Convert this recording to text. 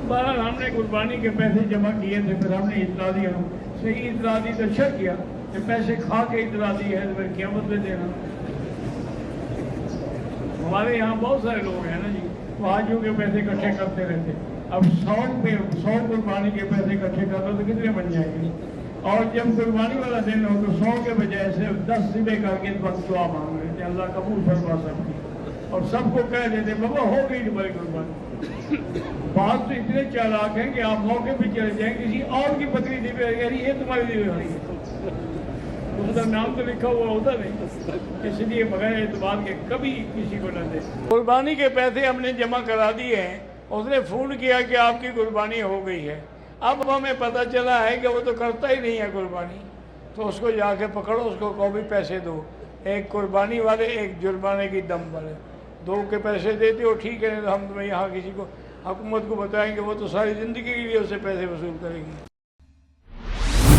बहरहाल हमने कुर्बानी के पैसे जमा किए थे, फिर हमने इतला दिया, सही इतला दी तो अच्छा किया, कि पैसे खा के इतला दी है तो फिर क्या बदले देना। हमारे यहाँ बहुत सारे लोग हैं ना जी, वो हाजियों के पैसे इकट्ठे करते रहते। अब 100 कुर्बानी के पैसे इकट्ठे कर लो तो कितने बन जाएंगे, और जब कुर्बानी वाला दिन हो तो 100 के बजाय से 10 सिबे करके दुआ मांग रहे थे, अल्लाह कबूल फरमा सबकी, और सबको कह देते बाबा हो गई तुम्हारी कुर्बानी। बात तो इतने चालाक हैं कि आप मौके पे चले जाएं, किसी और की पत्नी दी यानी ये तुम्हारी जिम्मेदारी है, उसका नाम तो लिखा हुआ होता नहीं, इसलिए बगैर एतबार के कभी किसी को न दे। कुर्बानी के पैसे हमने जमा करा दिए हैं, उसने फ़ोन किया कि आपकी कुर्बानी हो गई है। अब हमें पता चला है कि वो तो करता ही नहीं है कुर्बानी, तो उसको जाके पकड़ो, उसको कहो भी पैसे दो, एक कुर्बानी वाले एक जुर्माने की दम वाले, दो के पैसे देते हो ठीक है, नहीं तो हम तुम्हें यहाँ किसी को हुकूमत को बताएंगे, वो तो सारी ज़िंदगी के लिए उससे पैसे वसूल करेगी।